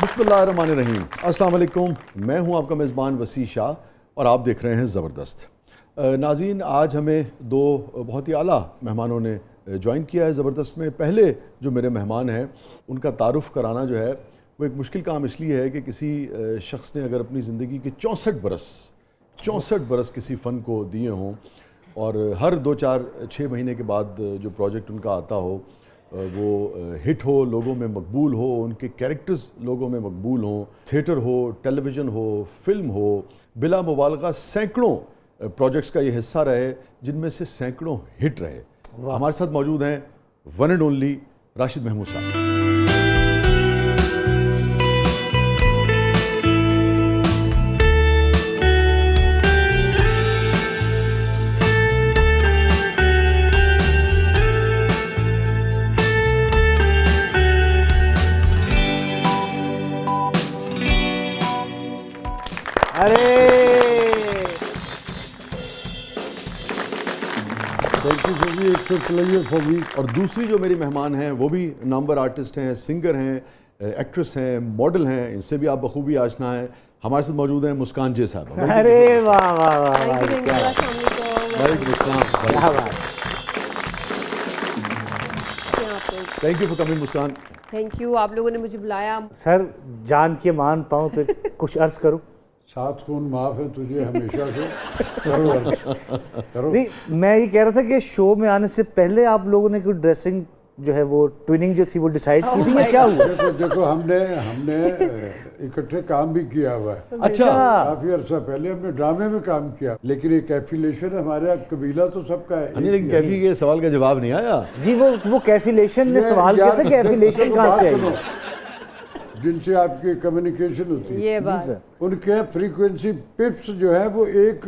बिस्मिल्लाहिर्रहमानिर्रहीम। अस्सलाम वालेकुम। मैं हूं आपका मेज़बान वसी शाह और आप देख रहे हैं ज़बरदस्त। नाज़रीन, आज हमें दो बहुत ही आला मेहमानों ने ज्वाइन किया है ज़बरदस्त में। पहले जो मेरे मेहमान हैं उनका तारुफ़ कराना जो है वो एक मुश्किल काम इसलिए है कि किसी शख्स ने अगर अपनी ज़िंदगी के 64 बरस किसी फ़न को दिए हों और हर 2-4-6 महीने के बाद जो प्रोजेक्ट उनका आता हो वो हिट हो, लोगों में मकबूल हो, उनके कैरेक्टर्स लोगों में मकबूल हों, थिएटर हो, टेलीविज़न हो, फिल्म हो, बिला मुबालगा सैकड़ों प्रोजेक्ट्स का ये हिस्सा रहे जिनमें से सैकड़ों हिट रहे। हमारे साथ मौजूद हैं one and only Rashid Mahmood साहब। अरे थैंक यू फॉर एक तो प्लेयर फॉर मी। और दूसरी जो मेरी मेहमान हैं वो भी नामवर आर्टिस्ट हैं, सिंगर हैं, एक्ट्रेस हैं, मॉडल हैं, इनसे भी आप बखूबी आशना हैं। हमारे साथ मौजूद हैं मुस्कान जे साहब। अरे वाह वाह वाह वाह, क्या बात। Thank you for coming Muskan. Thank you, आप लोगों ने मुझे बुलाया। सर, जान के मान पाऊँ तो कुछ अर्ज करूँ? सात खून माफ है तुझे हमेशा से। करो। नहीं, मैं ये कह रहा था कि शो में आने से पहले आप लोगों ने कोई ड्रेसिंग जो है वो ट्विनिंग जो थी वो डिसाइड की थी या क्या हुआ? देखो हमने इकट्ठे काम भी किया हुआ है। अच्छा, काफी अर्सा पहले हमने ड्रामे में काम किया, लेकिन एक एफिलेशन हमारा कबीला तो सबका है। लेकिन कैफी के सवाल का जवाब नहीं आया जी। वो कैफिलेशन ने सवाल किया था कि एफिलेशन कहाँ से आई? जिनसे आपकी कम्युनिकेशन होती है, ये बात उनके फ्रीक्वेंसी पिप्स जो है वो एक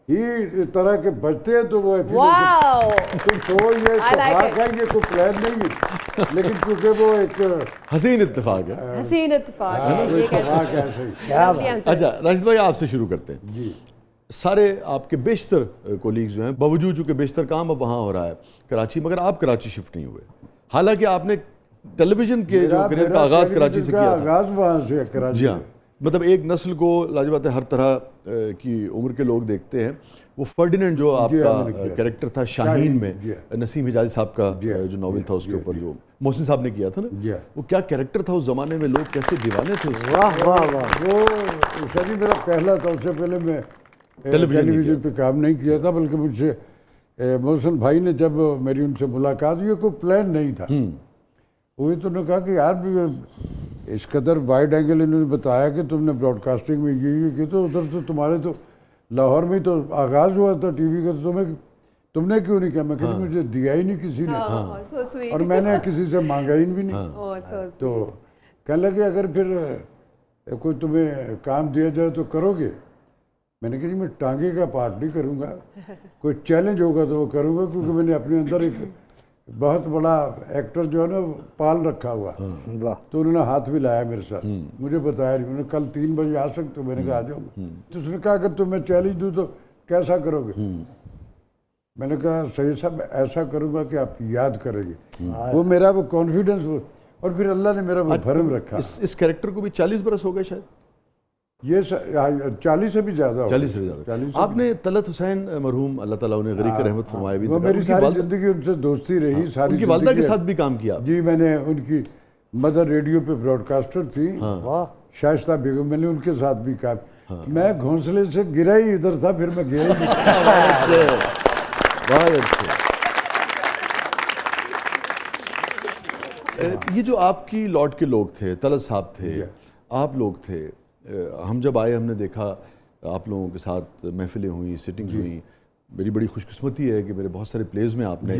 ही तरह के बजते हैं, तो वो वाओ, तो ये इत्तेफाक है, ये कोई प्लान नहीं है, लेकिन क्योंकि वो एक हसीन इत्तेफाक है। हसीन इत्तेफाक है, ये इत्तेफाक है सही। क्या बात। अच्छा राशिद भाई, आपसे शुरू करते हैं जी। सारे आपके बेशतर कोलीग्स जो हैं, बावजूद चूँकि बेशतर काम अब वहाँ हो रहा है कराची, मगर आप कराची शिफ्ट नहीं हुए, हालांकि आपने टेलीविजन के जो करियर का आगाज़ कराची से किया था। आगाज़ वहाँ से कराची। जी हाँ, मतलब एक नस्ल को लाजवाब हर तरह की उम्र के लोग देखते हैं। वो फर्डिनेंड जो आपका कैरेक्टर था शाहीन में, नसीम हिजाजी साहब का जो नॉवेल था उसके ऊपर जो मोहसिन साहब ने किया था ना, वो क्या कैरेक्टर था उस जमाने में, लोग कैसे दीवाने थे। वाह वाह वाह। वो सही मेरा पहला था, उससे पहले मैं टेलीविजन पे काम नहीं किया था, बल्कि मुझसे मोहसिन भाई ने जब मेरी उनसे मुलाकात हुई, कोई प्लान नहीं था, वही तो उन्होंने कहा कि यार भी इस कदर वाइड एंगल इन्होंने बताया कि तुमने ब्रॉडकास्टिंग में ये की, तो उधर तो तुम्हारे तो लाहौर में तो आगाज़ हुआ था टीवी का, तो तुमने क्यों नहीं किया? मैं कहती मुझे दिया ही नहीं किसी ने, और मैंने किसी से मांगा ही भी नहीं। तो कहने लगे अगर फिर कोई तुम्हें काम दिया जाए तो करोगे? मैंने कहा जी मैं टांगे का पार्ट नहीं करूँगा, कोई चैलेंज होगा तो वो करूँगा, क्योंकि मैंने अपने अंदर एक बहुत बड़ा एक्टर जो है ना पाल रखा हुआ। तो उन्होंने हाथ भी लाया मेरे साथ, मुझे बताया नहीं, उन्होंने कल 3 बजे आ सकते हो, मैंने कहा आ जाऊँगा। तो उसने कहा अगर तुम्हें चैलेंज दूँ तो कैसा करोगे? मैंने कहा सही साहब ऐसा करूँगा कि आप याद करेंगे। वो मेरा वो कॉन्फिडेंस, और फिर अल्लाह ने मेरा वो भरम रखा। इस कैरेक्टर को भी 40 बरस हो गए शायद, ये 40 से भी ज़्यादा। 40 से भी ज़्यादा। आपने तलत हुसैन मरहूम अल्लाह ताला उन्हें गरीक रहमत फरमाए भी, वो मेरी सारी ज़िंदगी उनसे दोस्ती रही, सारी उनकी वालदा के साथ भी काम किया। जी, मैंने उनकी मदर रेडियो पे ब्रॉडकास्टर थी, शाइस्ता बेगम, मैंने उनके साथ भी काम। मैं घोंसले से गिरा ही इधर था, फिर मैं गिरा ही नहीं। बहुत अच्छे। ये जो आपकी लॉट के लोग थे, तलत साहब थे, आप लोग थे, हम जब आए हमने देखा आप लोगों के साथ महफिलें हुई, सिटिंग्स हुई। मेरी बड़ी खुशकिस्मती है कि मेरे बहुत सारे प्लेज में आपने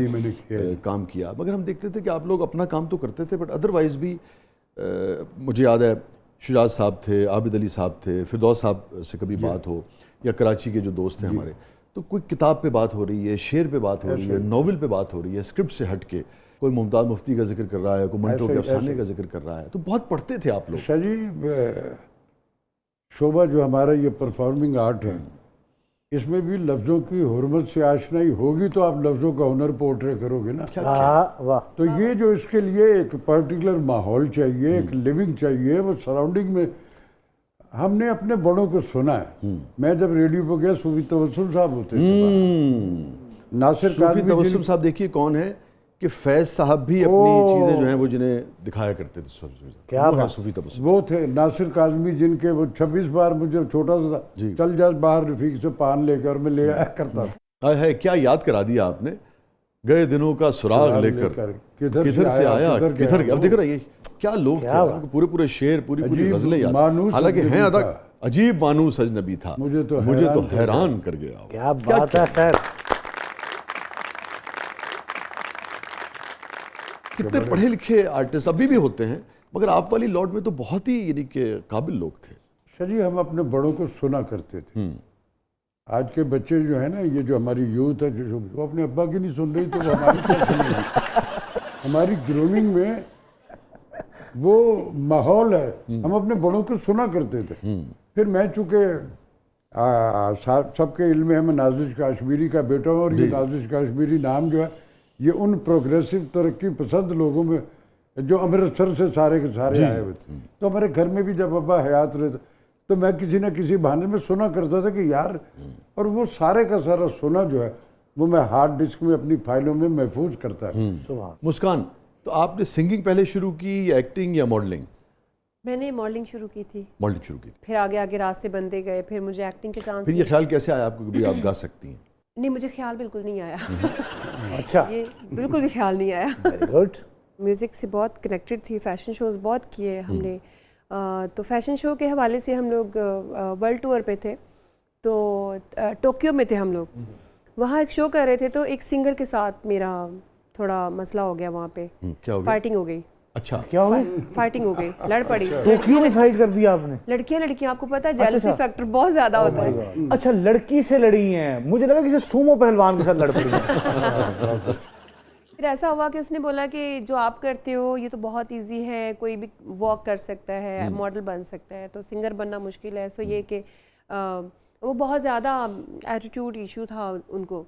काम किया, मगर हम देखते थे कि आप लोग अपना काम तो करते थे, बट अदरवाइज़ भी मुझे याद है शुजात साहब थे, आबिद अली साहब थे, फिरदौस साहब से कभी बात हो, या कराची के जो दोस्त हैं हमारे, तो कोई किताब पे बात हो रही है, शेर पे बात हो रही है, नॉवल पे बात हो रही है, स्क्रिप्ट से हट के कोई मुमताज़ मुफ्ती का जिक्र कर रहा है, कोई मंटो के अफसाने का जिक्र कर रहा है, तो बहुत पढ़ते थे आप लोग। सही शोभा जो हमारा ये परफॉर्मिंग आर्ट है, इसमें भी लफ्ज़ों की हुर्मत से आशनाई होगी तो आप लफ्ज़ों का हुनर पोर्ट्रे करोगे ना। वाह। तो ये जो इसके लिए एक पर्टिकुलर माहौल चाहिए, एक लिविंग चाहिए, वो सराउंडिंग में हमने अपने बड़ों को सुना है। मैं जब रेडियो पर गया, सूफी तबस्सुम साहब होते थे, नासिर सूफी काज़मी तबस्सुम साहब देखिए कौन है कि फैज साहब भी अपनी चीजें जो हैं वो जिन्हें दिखाया करते थे। क्या वो है बात। सूफी तबस्सुम। वो थे नासिर काज़मी, जिनके वो 26 बार मुझे छोटा सा जी। चल जा बाहर रफीक से पान लेकर मैं ले आया करता था। हाय हाय, क्या याद करा दिया आपने, गए दिनों का सुराग लेकर किधर से आया किधर गया। अब देख रहे हैं ये क्या लोग थे, उनको पूरे पूरे शेर पूरी पूरी अजीब गजलें याद, मानूस हालांकि अजनबी हैं अदा था। अजीब मानूस अजनबी था। मुझे तो हैरान कर गया। क्या बात है सर। कितने पढ़े लिखे आर्टिस्ट अभी भी होते हैं, मगर आप वाली लौट में तो बहुत ही यानी कि काबिल लोग थे। सर जी, हम अपने बड़ों को सुना करते थे। आज के बच्चे जो है ना, ये जो हमारी यूथ है, जो वो अपने अब्बा की नहीं सुन रही तो वो हमारी क्या सुनेगी। हमारी ग्रूमिंग में वो माहौल है, हम अपने बड़ों को सुना करते थे। फिर मैं चूँकि सबके इल्म में मैं नाजिश काश्मीरी का बेटा हूँ, और ये नाजिश काश्मीरी नाम जो है ये उन प्रोग्रेसिव तरक्की पसंद लोगों में जो अमृतसर से सारे के सारे आए हुए थे। तो हमारे घर में भी जब अब्बा हयात रहे तो मैं किसी न किसी बहाने में सुना करता था कि यार, और वो सारे का सारा सुना जो है वो मैं हार्ड डिस्क में अपनी फाइलों में महफूज करता है। मुस्कान, तो आपने सिंगिंग पहले शुरू की या एक्टिंग या मॉडलिंग? मैंने मॉडलिंग शुरू की थी, मॉडलिंग शुरू की थी। फिर आगे आगे रास्ते बनते गए, फिर मुझे एक्टिंग के चांस फिर ये ख्याल कैसे आया आपको कि आप गा सकती हैं? नहीं, मुझे ख्याल बिल्कुल नहीं आया। अच्छा, ये बिल्कुल भी ख्याल नहीं आया। Very good. म्यूज़िक से बहुत कनेक्टेड थी, फैशन शोज़ बहुत किए हमने। तो फैशन शो के हवाले से हम लोग वर्ल्ड टूर पे थे, तो टोक्यो में थे हम लोग। वहाँ एक शो कर रहे थे, तो एक सिंगर के साथ मेरा थोड़ा मसला हो गया वहाँ पे। क्या हो गया? फाइटिंग हो गई। अच्छा, क्या हुआ? फाइटिंग हो गई, लड़ पड़ी। टोक्यो में फाइट कर दिया आपने? लड़कियां आपको पता है जेलसी फैक्टर बहुत ज्यादा होता है। अच्छा, लड़की से लड़ी हैं, मुझे लगा किसी सुमो पहलवान के साथ लड़ पड़ी हैं। फिर ऐसा हुआ कि उसने बोला कि जो आप करते हो ये तो बहुत इजी है, कोई भी वॉक कर सकता है, मॉडल बन सकता है, तो सिंगर बनना मुश्किल है। सो ये कि वो बहुत ज़्यादा एटीट्यूड इशू था उनको।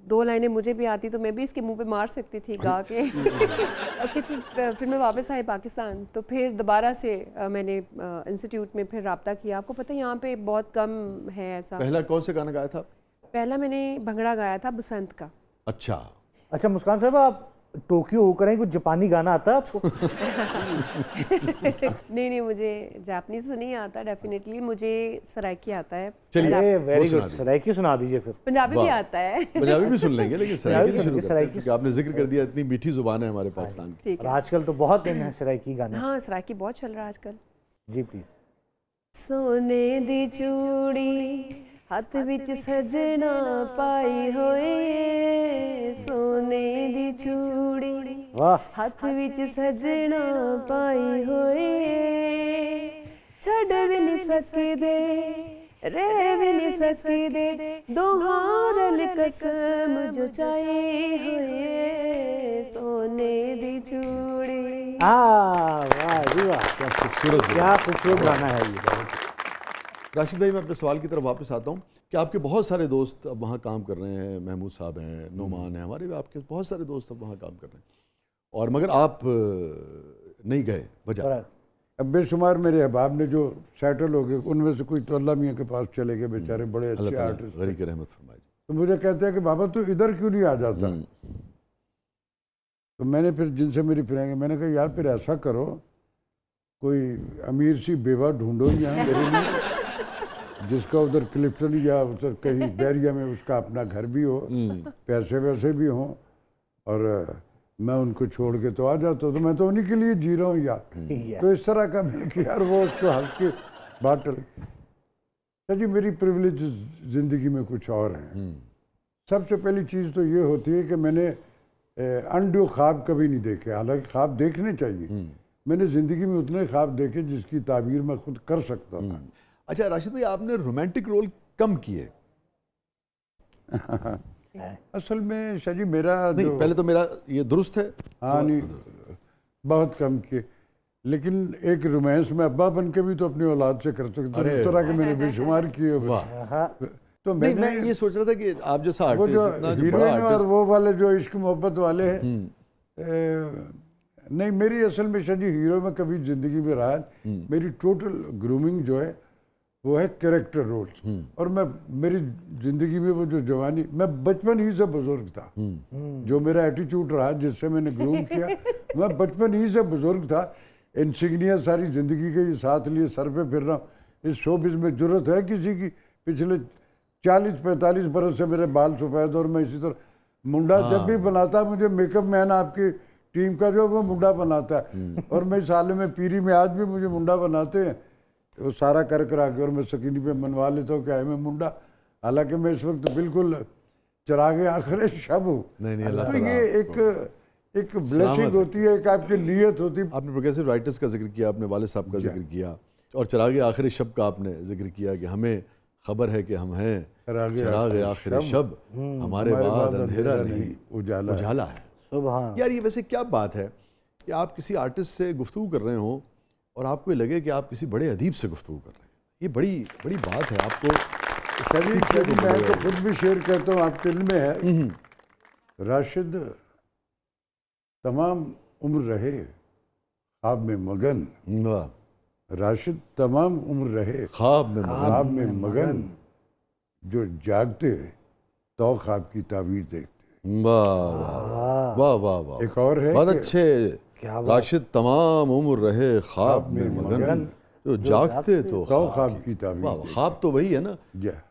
2 लाइनें मुझे भी आती तो मैं भी इसके मुंह पे मार सकती थी गा के। ओके, फिर मैं वापस आई पाकिस्तान, तो फिर दोबारा से मैंने इंस्टीट्यूट में फिर राब्ता किया। आपको पता है यहाँ पे बहुत कम है ऐसा। पहला कौन से गाना गाया था? पहला मैंने भंगड़ा गाया था बसंत का। अच्छा मुस्कान साहब, आप टोक्यो होकर हैं, कुछ जापानी गाना आता है आपको? नहीं, मुझे जापानीज तो नहीं आता डेफिनेटली, मुझे सराइकी आता है। चलिए, वेरी गुड। सराइकी सुना दीजिए फिर। पंजाबी भी आता है। पंजाबी भी सुन लेंगे, लेकिन सराइकी से शुरू करते हैं, सराइकी। क्योंकि आपने जिक्र कर दिया, इतनी मीठी जुबान है हमारे पाकिस्तान की। ठीक और है। आजकल तो बहुत इन है सराइकी गाने। हाँ, सराइकी बहुत चल रहा है आजकल। जी प्लीज। सोने दी चूड़ी हथ विच सजना पाई होए, सोने दी चूड़ी वाह। हथ विच सजना पाई होए, छड़ भी नहीं सकदे रह भी नहीं सकदे, दोहां रल कसम जो चाही होए, सोने दी चूड़ी। वाह जी वाह, क्या खूबसूरत क्या खूबसूरत गाना है ये। राशिद भाई, मैं अपने सवाल की तरफ वापस आता हूँ कि आपके बहुत सारे दोस्त अब वहाँ काम कर रहे हैं, महमूद साहब हैं, नोमान हैं, हमारे भी आपके बहुत सारे दोस्त अब वहाँ काम कर रहे हैं, और मगर आप नहीं गए, वजह? अब बेशुमार मेरे अहबाब ने जो सेटल हो गए, उनमें से कोई तो अल्लाह मियाँ के पास चले गए, बेचारे बड़े अच्छे आर्टिस्ट, गरीब की रहमत फरमाए। तो मुझे कहते हैं कि बाबा तू इधर क्यों नहीं आ जाता। तो मैंने फिर जिनसे मेरी फ्रेंड, मैंने कहा यार फिर ऐसा करो, कोई अमीर सी बेवा ढूंढो यहाँ मेरे लिए, जिसका उधर क्लिफ्टन या उधर कहीं बैरिया में उसका अपना घर भी हो, पैसे वैसे भी हों, और मैं उनको छोड़ के तो आ जाता हूँ, तो मैं तो उन्हीं के लिए जी रहा हूँ यार। तो इस तरह का मैं कि यार वो उसको हंस के बाटल। सर जी, मेरी प्रिविलेज ज़िंदगी में कुछ और हैं। सबसे पहली चीज़ तो ये होती है कि मैंने अनड्यू ख्वाब कभी नहीं देखे, हालांकि ख्वाब देखने चाहिए। मैंने ज़िंदगी में उतने ख्वाब देखे जिसकी ताबीर मैं खुद कर सकता था। अच्छा राशिद भाई, आपने रोमांटिक रोल कम किए। असल में शाह जी मेरा नहीं, पहले तो मेरा ये दुरुस्त है। हाँ नहीं, बहुत कम किए, लेकिन एक रोमांस में अब्बा बन के भी तो अपनी औलाद से कर सकते, इस तरह के मैंने बेशुमार किए। तो नहीं, मैंने मैं ये सोच रहा था कि आप जैसा वो जो आर्टिस्ट, इतना जो बड़ा हीरोइन और आर्टिस्ट, वो वाले जो इश्क मोहब्बत वाले हैं, नहीं मेरी असल में शायद हीरो में कभी जिंदगी में रहा नहीं। मेरी टोटल ग्रूमिंग जो है वो है कैरेक्टर रोल्स। और मैं मेरी जिंदगी में वो जो जवानी, मैं बचपन ही से बुजुर्ग था। जो मेरा एटीट्यूड रहा जिससे मैंने ग्रूम किया, मैं बचपन ही से बुजुर्ग था। इंसिग्निया सारी जिंदगी के ही साथ लिए सर पे फिर रहा हूँ। इस शोबिज़ में जरूरत है किसी की? पिछले 40-45 बरस से मेरे बाल सफ़ेद और मैं इसी तरह मुंडा जब भी बनाता, मुझे मेकअप मैन आपकी टीम का जो वो मुंडा बनाता है, और मैं इस हाल में पीरी में आज भी मुझे मुंडा बनाते हैं, वो सारा कर करा के और मैं सकीनी पे मनवा लेता हूँ क्या है मैं मुंडा। हालांकि मैं इस वक्त बिल्कुल चरागे आखिर शब हूँ। नहीं, अल्लाह तो ताला ये एक ब्लेसिंग होती है, एक आपकी नीयत होती है। आपने प्रोग्रेसिव राइटर्स का जिक्र किया, आपने वालिद साहब का जिक्र किया, और चिराग आखिरी शब का आपने जिक्र किया कि हमें खबर है कि हम हैं चिराग आखिरी शब, हमारे बाद अंधेरा नहीं उजाला है। सुभान। यार ये वैसे क्या बात है कि आप किसी आर्टिस्ट से गुफ्तगू कर रहे हो और आपको ये लगे कि आप किसी बड़े अदीब से गुफ्तगू कर रहे हैं। ये बड़ी बड़ी बात है। आपको मैं तो खुद भी शेर कहता हूँ, आपके इल्म में है, राशिद तमाम उम्र रहे ख्वाब में मगन, राशिद तमाम उम्र रहे ख्वाब में मगन, जो जागते तो ख्वाब की ताबीर देखते। वाह वाह वाह वाह वाह, एक और है बहुत कि- अच्छे। राशिद तमाम उम्र रहे ख्वाब में मगन, जो जागते तो ख्वाब की ताबीर वाह, देखते। ख्वाब तो वही है ना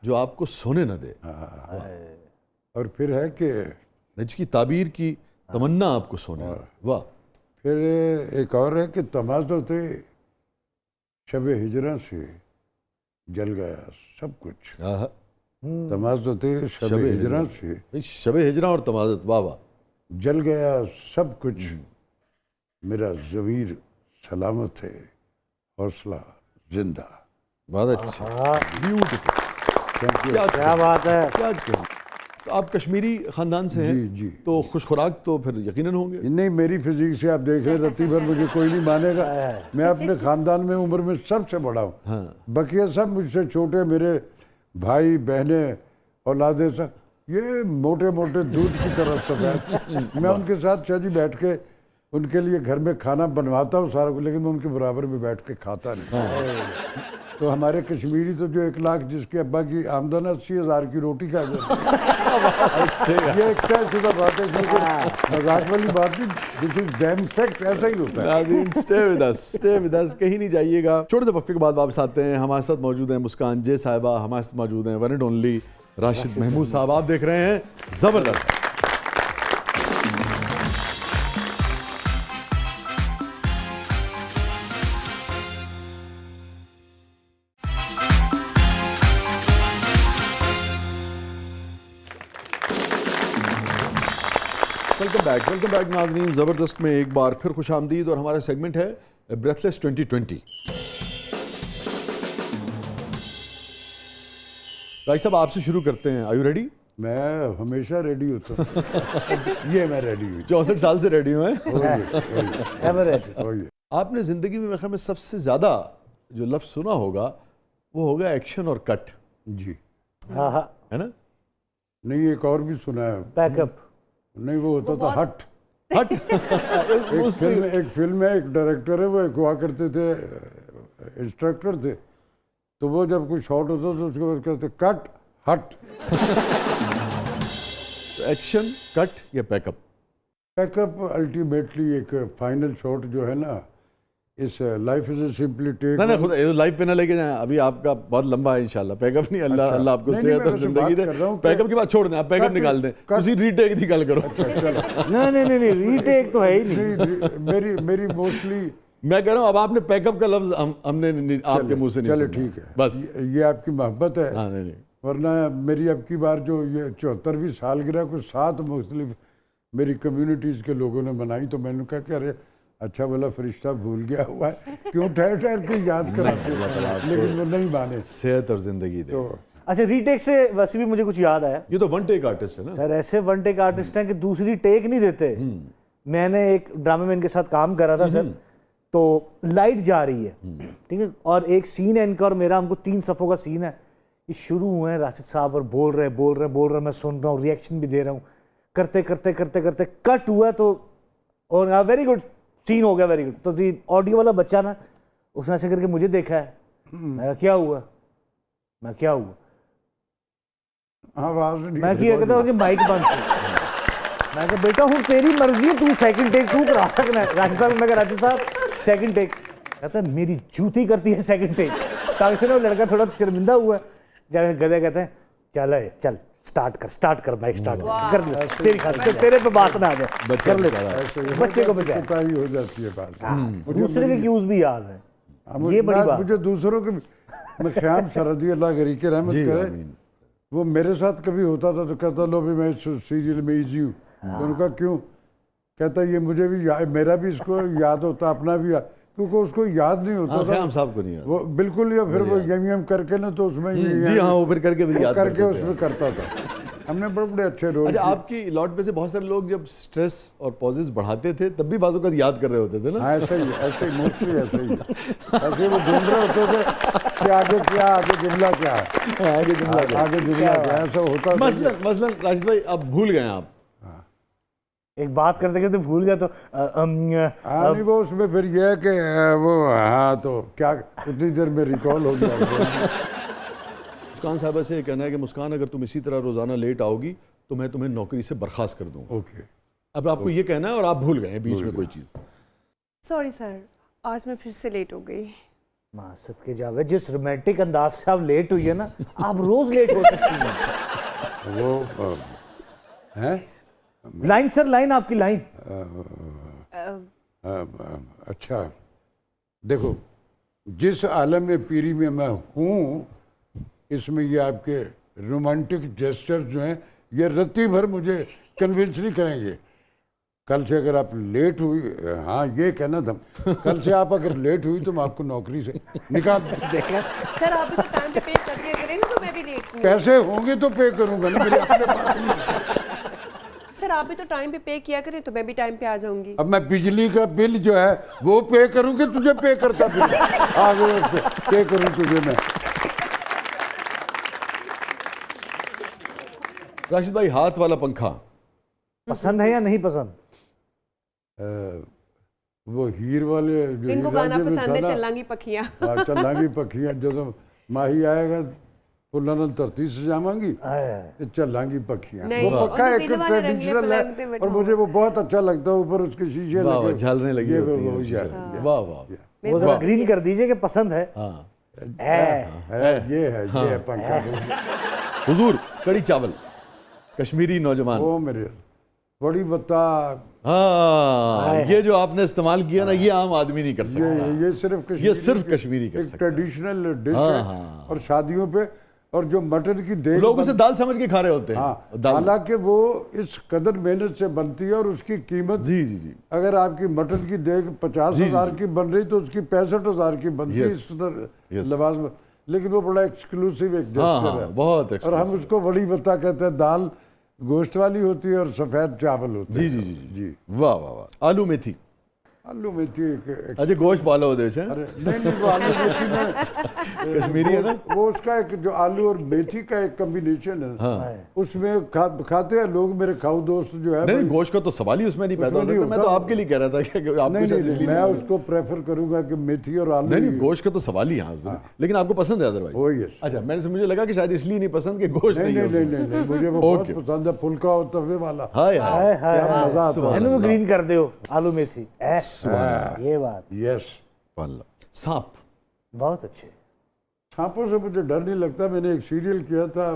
जो आपको सोने न दे, और फिर है कि जिसकी ताबीर की तमन्ना आपको सोने न दे। वाह। फिर एक और है कि तमाज़ो थे शब हिजरा से जल गया सब कुछ। आहा, तमाज़ो थे शब हिजरा से शब हिजरा और तमाज़त, वाह वाह। जल गया सब कुछ, मेरा ज़मीर सलामत है, हौसला जिंदा। बहुत अच्छा, ब्यूटीफुल। क्या बात है। क्या कहूं? तो आप कश्मीरी खानदान से हैं, जी। तो खुश खुराक तो फिर यकीनन होंगे। नहीं, मेरी फिजिक से आप देख रहे रत्ती भर मुझे कोई नहीं मानेगा। मैं अपने खानदान में उम्र में सबसे बड़ा हूँ। बकिया सब मुझसे छोटे, मेरे भाई बहनें औलादे सब ये मोटे मोटे दूध की तरह सफेद। मैं उनके साथ शायद बैठ के उनके लिए घर में खाना बनवाता हूँ सारा कुछ, लेकिन मैं उनके बराबर में बैठ के खाता नहीं। तो हमारे कश्मीरी तो जो 1 लाख जिसके अब्बा की आमदन 80,000 की रोटी खा जाती है। ये एक तयशुदा बात है, क्योंकि मजाक वाली बात नहीं, दिस इज डैम फैक्ट, ऐसा ही होता है। नाज़रीन, स्टे विद अस, कहीं नहीं जाइएगा। छोटे से वक्फे के बाद वापस आते हैं। हमारे साथ मौजूद हैं मुस्कान जे साहिबा, हमारे साथ मौजूद हैं one and only Rashid Mahmood साहब। आप देख रहे हैं ज़बरदस्त। वेलकम बैक नाज़रीन। ज़बरदस्त में एक बार फिर खुश आमदीद, और हमारा सेगमेंट है ब्रेथलेस 2020। भाई साहब, आपसे शुरू करते हैं। Are you ready? मैं हमेशा रेडी होता हूँ। ये मैं रेडी हूँ, 64 साल से रेडी हूँ। आपने ज़िंदगी में मेरे ख्याल में सबसे ज़्यादा जो लफ्ज़ सुना होगा वो होगा एक्शन और कट। जी है ना? नहीं, एक और भी सुना है। पैकअप नहीं, वो होता था हट। एक फिल्म है, एक डायरेक्टर है, वो एक हुआ करते थे, इंस्ट्रक्टर थे, तो वो जब कोई शॉट होता तो उसके बाद कहते कट हट। एक्शन, कट या पैकअप? पैकअप अल्टीमेटली एक फाइनल शॉट जो है ना, इस लाइफ इज सिंपली टेक। ना खुद लाइफ पे ना लेके जाए, अभी आपका बहुत लंबा है इंशाल्लाह। पैकअप नहीं, अल्लाह अल्लाह आपको सेहत और जिंदगी दे। पैकअप की बात छोड़ दें, आप पैकअप निकाल दें, उसी रीटेक की गल करो। नहीं रीटेक तो है ही नहीं। मेरी मोस्टली मैं कह रहा हूँ, अब आपने पैकअप का लफ्ज हमने आपके मुंह से नहीं चले सुना। ठीक है, बस ये आपकी मोहब्बत है। हाँ, नहीं। वरना मेरी अब की बार जो ये 74वीं सालगिरह को 7 मुख्तलिफ मेरी कम्युनिटीज़ के लोगों ने बनाई, तो मैंने कहा कि अरे अच्छा भला फरिश्ता भूल गया हुआ है, क्यों ठहर ठहर के याद कराते हैं, लेकिन वो नहीं माने। सेहत और जिंदगी दे। तो अच्छा, रीटेक से वैसे भी मुझे कुछ याद आया। ये तो वन टेक आर्टिस्ट है ना सर, ऐसे वन टेक आर्टिस्ट हैं कि दूसरी टेक नहीं देते। मैंने एक ड्रामा मैन के साथ काम करा था सर, तो लाइट जा रही है, ठीक है, और एक सीन है इनका और मेरा, हमको 3 सफ़ों का सीन है। ये शुरू हुए हैं राशिद साहब और बोल रहे, मैं सुन रहा हूँ, रिएक्शन भी दे रहा हूँ, करते करते कट हुआ तो और वेरी गुड सीन हो गया, वेरी गुड। तो जी ऑडियो वाला बच्चा ना उसने ऐसे करके मुझे देखा है, मैं कहा, क्या हुआ, आवाज नहीं मैं क्या कहता हूँ कि माइक बंद है। मैं कहा बेटा हूँ तेरी मर्जी है, तू सेकंड टेक तू करा सकना है। राशिद साहब, मैं कहा राशिद साहब सेकंड टेक, कहता है मेरी जूती करती है सेकंड टेक। ताकि से ना वो लड़का थोड़ा शर्मिंदा हुआ, जाके गले कहते हैं चल स्टार्ट कर बाइक स्टार्ट कर ले, तेरी खातिर तेरे पे बात ना आ जाए, कर ले बच्चे को बचाए। कुटाई हो जाती है बात। दूसरे के क्यूज भी याद है, ये बड़ी बात। मुझे दूसरों के, मैं ख्याम सरहदी अल्लाह गरी के रहमत करे, वो मेरे साथ कभी होता था तो कहता लो भी मैं सीरियल में इजी हूँ। तो उनका क्यों, कहता ये मुझे भी मेरा भी इसको याद होता, अपना भी क्योंकि उसको याद नहीं होता था। हम साहब को नहीं याद वो बिल्कुल, या फिर वो यम करके ना तो उसमें जी हाँ, वो फिर करके भी याद करके उसमें करता था। हमने बड़े अच्छे रोल। अच्छा, आपकी लॉट में से बहुत सारे लोग जब स्ट्रेस और पॉजेस बढ़ाते थे तब भी बाजू का याद कर रहे होते थे ना? हाँ ऐसे ही मोस्टली ऐसे ही वो ढूंढ रहे होते थे कि आगे जुमला क्या है, आगे जुमला क्या है, ऐसा होता। मसलन राशिद भाई आप भूल गए आप एक बात करते करते भूल गया तो नहीं, वो उसमें फिर यह है कि वो हाँ तो क्या उतनी देर में रिकॉल हो गया। मुस्कान साहबा से कहना है कि मुस्कान अगर तुम इसी तरह रोजाना लेट आओगी तो मैं तुम्हें नौकरी से बर्खास्त कर दूंगा। ओके, अब आपको ये कहना है और आप भूल गए बीच में कोई चीज। सॉरी सर, आज मैं फिर से लेट हो गई। मासद के जावे, जिस रोमांटिक अंदाज से आप लेट हुई है ना, आप रोज लेट हो सकती हैं। वो है लाइन सर, लाइन आपकी लाइन। अच्छा देखो, जिस आलम पीरी में मैं हूँ इसमें ये आपके रोमांटिक जेस्चर जो हैं ये रत्ती भर मुझे कन्विंस नहीं करेंगे। कल से अगर आप लेट हुई, हाँ ये कहना था, कल से आप अगर लेट हुई तो मैं आपको नौकरी से निकाल देखा सर, आप तो टाइम पे पे कर दिया करेंगे तो मैं भी लेट हूँ। पैसे होंगे तो पे करूंगा ना, मेरे अपने पास नहीं। सर आप भी तो टाइम पे पे किया करें तो मैं भी टाइम पे आ जाऊंगी। अब मैं बिजली का बिल जो है वो पे करूंगी, तुझे पे करता बिल आगे पे करूँ तुझे मैं। राशिद भाई, हाथ वाला पंखा पसंद है या नहीं पसंद? वो हीर वाले जो इनको हीर गाना राज्य में पसंद था है, ना, चलांगी पखियां। चलांगी पखियां, जो माही आएगा फुल्ला धरती से जावांगी तो चलांगी पखियां। नहीं, वो पक्का वो तो एक दिल वाले रंगीले ट्रेडिशनल पलंग पे है बैठा और मुझे वो बहुत अच्छा लगता है। ऊपर उसके शीशे वाह, लगे झलने लगी ये होती वो हैं, शीशे। वाह वाह, वो जरा ग्रीन कर दीजिए कि पसंद है। हाँ ये है पंखा। हुजूर, कड़ी चावल, कश्मीरी नौजवान। वो मेरे बड़ी बता, हाँ, ये जो आपने इस्तेमाल किया ना, ये आम आदमी नहीं कर सकता। ये सिर्फ ये सिर्फ कश्मीरी कर एक सकता है। ट्रेडिशनल डिश हाँ, है हाँ। और शादियों पे, और जो मटन की देग लोग उसे दाल समझ के खा रहे होते हैं। हाँ, दाल। हालांकि वो इस कदर मेहनत से बनती है और उसकी कीमत, जी जी जी, अगर आपकी मटन की देग 50,000 की बन रही तो उसकी 65,000 की बनती है। Yes, इस तरह yes. लिबास में, लेकिन वो बड़ा एक्सक्लूसिव एक हाँ gesture हाँ, है। बहुत और हम exclusive। उसको बड़ी बता कहते हैं। दाल गोश्त वाली होती है और सफेद चावल होते जी हैं। जी जी जी, वाह वाह वाह। आलू मेथी, आलू मेथी एक अजय गोश्त वाला होते हैं। अरे नहीं, वो आलू मेथी में कश्मीरी है ना? वो उसका एक जो आलू और मेथी का एक कॉम्बिनेशन है। हाँ। उसमें खाते हैं लोग, मेरे खाऊ दोस्त जो है। नहीं, गोश्त का तो सवाल ही उसमें नहीं पैदा हो उसमें नहीं सकता। मैं तो होता। आपके लिए कह रहा था कि आपको नहीं, शायद इसलिए मैं नहीं- उसको प्रेफर करूंगा कि मेथी और आलू। नहीं, गोश्त का तो सवाल ही यहाँ, लेकिन आपको पसंद है अदरवाइज। ओ यस। अच्छा, मुझे लगा कि शायद इसलिए नहीं पसंद कि गोश्त नहीं नहीं है नहीं उसमें। नहीं नहीं, मुझे वो बहुत Okay. पसंद है, फुल्का और तवे वाला। हाय हाय, क्या मजा आता है। मैंने वो ग्रीन कर दो आलू मेथी। ये बात यस। वाला सांप, बहुत अच्छे। सांपों से मुझे डर नहीं लगता। मैंने एक सीरियल किया था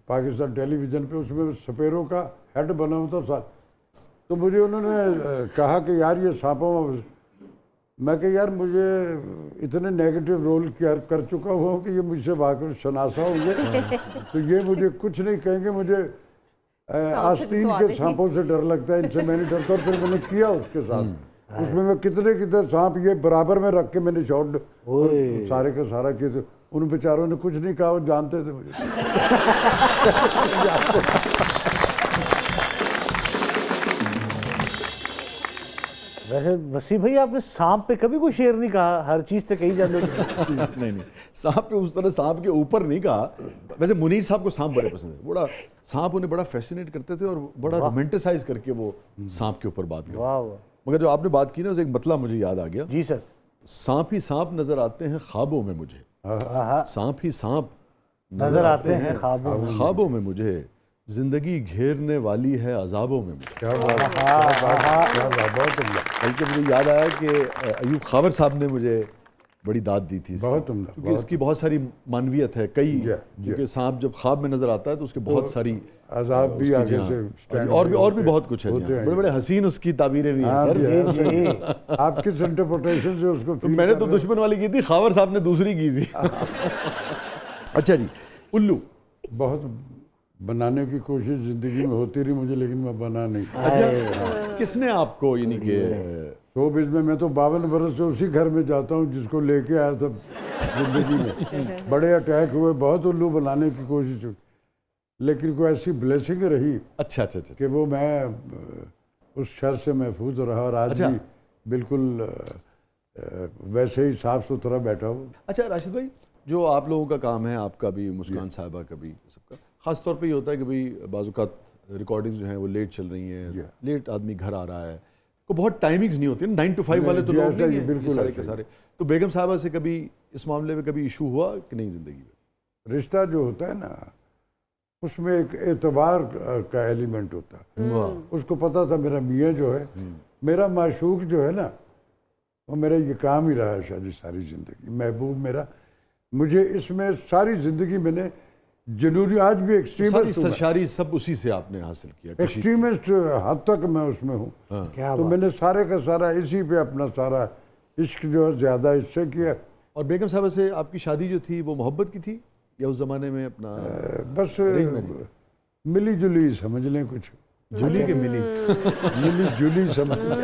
पाकिस्तान टेलीविजन पे, उसमें सपेरों का हेड बना हुआ था। तो मुझे उन्होंने कहा कि यार ये सांपों में, मैं कहा यार मुझे इतने नेगेटिव रोल कर चुका हुआ हूँ कि ये मुझसे वाकई शनासा होंगे तो ये मुझे कुछ नहीं कहेंगे। मुझे आस्तीन के सांपों से डर लगता है, इनसे मैंने डरता। और फिर मैंने किया उसके साथ, उसमें मैं कितने सांप ये बराबर में रख के मैंने शॉट सारे का सारा किए थे। उन बेचारों ने कुछ नहीं कहा, वो जानते थे मुझे। वैसे वसी भाई आपने सांप पे कभी कोई शेर नहीं कहा, हर चीज से कही जाते हो। नहीं नहीं, सांप पे उस तरह सांप के ऊपर नहीं कहा। वैसे मुनीर साहब को सांप बड़े पसंद है, बड़ा सांप उन्हें बड़ा फैसिनेट करते थे और बड़ा रोमांटिसाइज करके वो सांप के ऊपर बात करते। वाह वाह। मगर जो आपने बात की ना, उसे एक मतलब मुझे याद आ गया। जी सर। सांप ही सांप नजर आते हैं ख्वाबों में मुझे, हाँ, सांप ही सांप नजर आते हैं ख्वाबों में। ख्वाबों में मुझे, जिंदगी घेरने वाली है अजाबों में मुझे। क्या बात, क्या बात, बहुत उम्दा, बल्कि मुझे याद आया कि अयूब खावर साहब ने मुझे बड़ी दाद दी थी इसकी। बहुत उम्दा, क्योंकि इसकी बहुत सारी मानवियत है, कई, क्योंकि सांप जब ख्वाब में नजर आता है तो उसके बहुत सारी अजाब भी आगे से stand और भी बहुत कुछ है। होते हैं। बड़े बड़े हसीन उसकी ताबीरें भी हैं हाँ, सर। जी, जी। आप किस इंटरप्रिटेशन से उसको तो feel मैंने कर तो रहे हैं? दुश्मन वाली की थी, खावर साहब ने दूसरी की थी। अच्छा जी, उल्लू। बहुत बनाने की कोशिश जिंदगी में होती रही मुझे, लेकिन मैं बना नहीं। अच्छा, किसने आपको यानी कि शोबिज़ में मैं तो 52 बरस से उसी घर में जाता हूँ जिसको लेके आया था जिंदगी में। बड़े अटैक हुए, बहुत उल्लू बनाने की कोशिश हुई, लेकिन कोई ऐसी ब्लेसिंग रही अच्छा अच्छा अच्छा, कि वो मैं उस शर से महफूज रहा और आज अच्छा। भी बिल्कुल वैसे ही साफ सुथरा बैठा हूँ। अच्छा राशिद भाई, जो आप लोगों का काम है, आपका भी, मुस्कान साहिबा का भी, सबका खास तौर पे ये होता है कि भाई बाज़-औक़ात रिकॉर्डिंग्स जो हैं वो लेट चल रही हैं, लेट आदमी घर आ रहा है, को बहुत टाइमिंग नहीं होती, 9 to 5 वाले तो लोग नहीं हैं, बिल्कुल सारे के सारे। तो बेगम साहिबा से कभी इस मामले में कभी इशू हुआ कि नहीं ज़िंदगी में? रिश्ता जो होता है ना, उसमें एक एतबार का एलिमेंट होता है। उसको पता था मेरा मियाँ जो है, मेरा माशूक जो है ना, वो मेरा ये काम ही रहा है शायद सारी ज़िंदगी। महबूब मेरा, मुझे इसमें सारी ज़िंदगी मैंने जनूरी, आज भी सारी एक्सट्रीमिस्ट हूँ, सरशारी सब उसी से आपने हासिल किया, किसी एक्सट्रीमिस्ट हद तक मैं उसमें हूँ। क्या तो बात। मैंने सारे का सारा इसी पे अपना सारा इश्क जो है ज़्यादा इससे किया। और बेगम साहिबा से आपकी शादी जो थी वो मोहब्बत की थी या उस ज़माने में अपना बस मिली जुली समझ लें, कुछ जुली के मिली? मिली जुली समझ लें,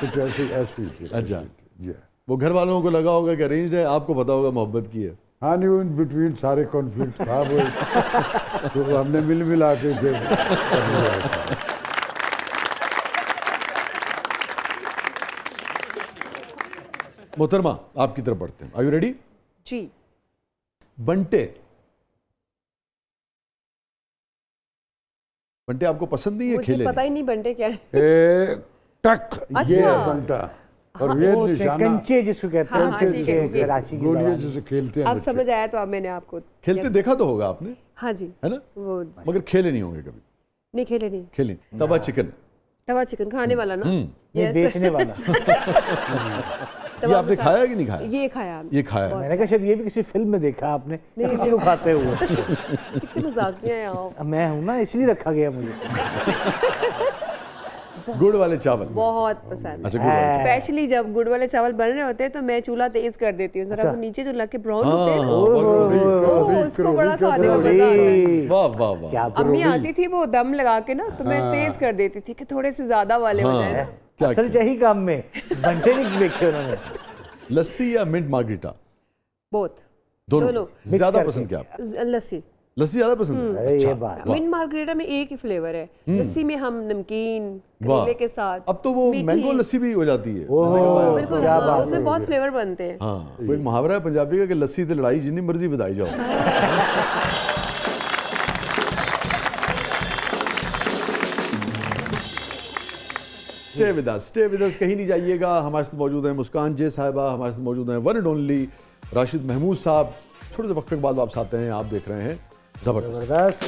कुछ ऐसी ऐसी थी। अच्छा। जी वो घर वालों को लगा होगा कि अरेंज है, आपको पता होगा मोहब्बत की है। हाँ, नहीं, इन बिटवीन सारे कॉन्फ्लिक्ट था वो, तो हमने मिल मिला के फिर मोहतरमा, आपकी तरफ बढ़ते हैं। Are you ready? जी। बंटे, बंटे आपको पसंद नहीं है? मुझे खेले पता ही नहीं बंटे क्या है। टक, ये अच्छा। है बंटा, और ये वो निशाना कंचे जिसको कहते हैं, हाँ, ठीक है, ठीक है। कराची की गोलियां ज़बान में। जैसे खेलते हैं अब बच्चे। समझ आया तो अब मैंने आपको खेलते देखा तो होगा आपने, हाँ जी, है ना? वो मगर खेले नहीं होंगे कभी। नहीं खेले नहीं। खेले तवा चिकन, तवा चिकन खाने वाला ना? नहीं, Yes. बेचने वाला। ये आपने खाया है कि नहीं खाया? ये खाया। ये खाया है। मैंने कहा शायद ये भी किसी फिल्म में देखा आपने, किसी को खाते हुए। कितने मजाकिया हैं आप। मैं हूँ ना, इसलिए रखा गया मुझे। गुड़ वाले चावल बहुत पसंद अच्छा, है। गुड़ वाले चावल। स्पेशली जब गुड़ वाले चावल बन रहे होते हैं तो मैं चूल्हा तेज कर देती हूँ, जरा वो नीचे जो लग के ब्राउन होते हैं ना, उसको बड़ा खाने में मजा आता है। वाह वाह वाह। क्या अम्मी आती थी वो दम लगा के ना, तो मैं तेज कर देती थी कि थोड़े से ज्यादा वाले हो जाए ना। क्या असल चाहिए काम में बंटे नहीं देखे उन्होंने। लस्सी या मिंट मार्गरीटा? बोथ, दोनों। दोनों। ज्यादा करके। पसंद क्या आपको? लस्सी। लस्सी ज्यादा पसंद है? अरे ये अच्छा, बात। मिंट मार्गरीटा में एक ही फ्लेवर है, लस्सी में हम नमकीन वाह। करेले के साथ। अब तो वो मीठी। मैंगो लस्सी भी हो जाती है। ओह, बिल्कुल, क्या हाँ, बात उसमें बहुत फ्लेवर बनते हैं। हाँ, वो एक मुहावरा है पंजाबी का कि लस्सी ते लड़ाई जिन्नी मर्जी वधाई जाओ। स्टे विद अस, कहीं नहीं जाइएगा। हमारे साथ मौजूद हैं मुस्कान जे साहिबा, हमारे साथ मौजूद हैं one and only Rashid Mahmood साहब। छोटे से वक्फे के बाद वापस आते हैं। आप देख रहे हैं जबरदस्त। जबरदस्त।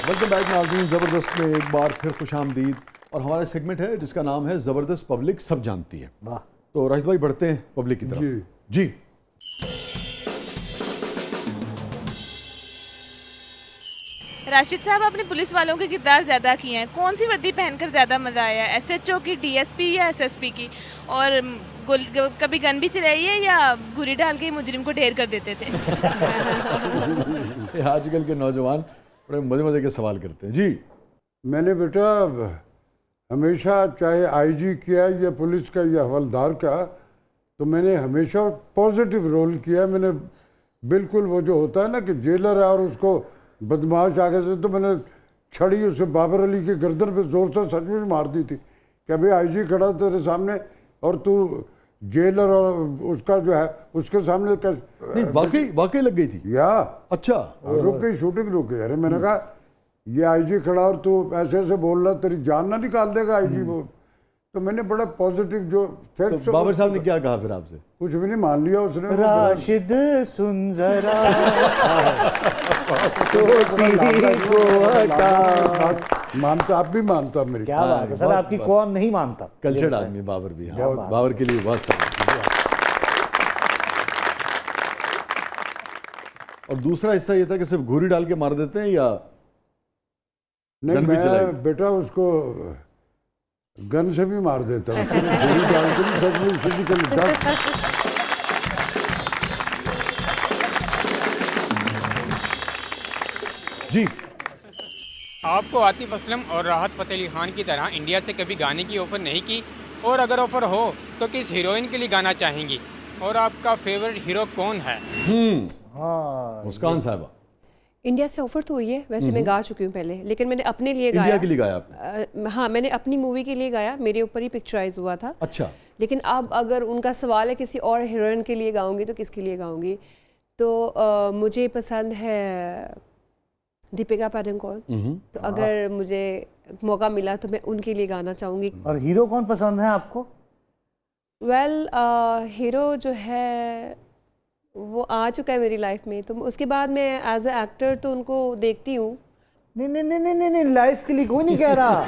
वेलकम बैक नाज़रीन। ज़बरदस्त में एक बार फिर खुशामदीद। और हमारा सेगमेंट है जिसका नाम है ज़बरदस्त पब्लिक सब जानती है। वाह। तो राशिद भाई बढ़ते हैं पब्लिक की तरफ। जी राशिद साहब, आपने पुलिस वालों के किरदार ज़्यादा किए हैं, कौन सी वर्दी पहनकर ज़्यादा मज़ा आया, SHO की, DSP या SSP की? और कभी गन भी चलाई है या गुली डाल के मुजरिम को ढेर कर देते थे? ये आजकल के नौजवान बड़े मज़े मज़े के सवाल करते हैं। जी मैंने बेटा हमेशा चाहे IG किया या पुलिस का या हवलदार का, तो मैंने हमेशा पॉजिटिव रोल किया। मैंने बिल्कुल वो जो होता है ना कि जेलर है और उसको बदमाश आगे से, तो मैंने छड़ी उसे बाबर अली के गर्दन पे जोर से सचमुच मार दी थी कि अभी आईजी खड़ा तेरे सामने और तू जेलर और उसका जो है उसके सामने नहीं, वाकई लग गई थी। या अच्छा, रुक गई, शूटिंग रुक गई। अरे मैंने कहा ये आईजी खड़ा और तू ऐसे ऐसे बोल रहा, तेरी जान ना निकाल देगा आईजी वो। तो मैंने बड़ा पॉजिटिव जो फैक्ट, तो बाबर साहब ने क्या कहा फिर आपसे? कुछ भी नहीं, मान लिया उसने। राशिद सुन जरा मानता, आप भी मानता मेरी। क्या बात है सर, आपकी कौन नहीं मानता। कल्चर्ड आदमी बाबर भी। हाँ, बाबर के लिए बहुत सारा। और दूसरा हिस्सा ये था कि सिर्फ घूरी डाल के मार देते हैं या नहीं? गन भी चलाई? मैं बेटा उसको गन से भी मार देता हूँ, गोली डाल के भी, सचमुच फिजिकल। जी, आपको आतिफ असलम और राहत फ़तेह अली खान की तरह इंडिया से कभी गाने की ऑफ़र नहीं की, और अगर ऑफ़र हो तो किस हीरोइन के लिए गाना चाहेंगी, और आपका फेवरेट हीरो कौन है? मुस्कान साहिबा। इंडिया से ऑफर तो हुई है, वैसे मैं गा चुकी हूँ पहले, लेकिन मैंने अपने लिए गाया। इंडिया के लिए गाया आपने? हाँ, मैंने अपनी मूवी के लिए गाया, मेरे ऊपर ही पिक्चराइज हुआ था। अच्छा। लेकिन अब अगर उनका सवाल है किसी और हीरोइन के लिए गाऊंगी तो किसके लिए गाऊंगी, तो मुझे पसंद है दीपिका पादुकोण। तो अगर मुझे मौका मिला तो मैं उनके लिए गाना चाहूँगी। और हीरो कौन पसंद है आपको? वेल, हीरो जो है वो आ चुका है मेरी लाइफ में, तो उसके बाद मैं एज अ एक्टर तो उनको देखती हूँ। नहीं नहीं नहीं नहीं नहीं, लाइफ के लिए कोई नहीं कह रहा,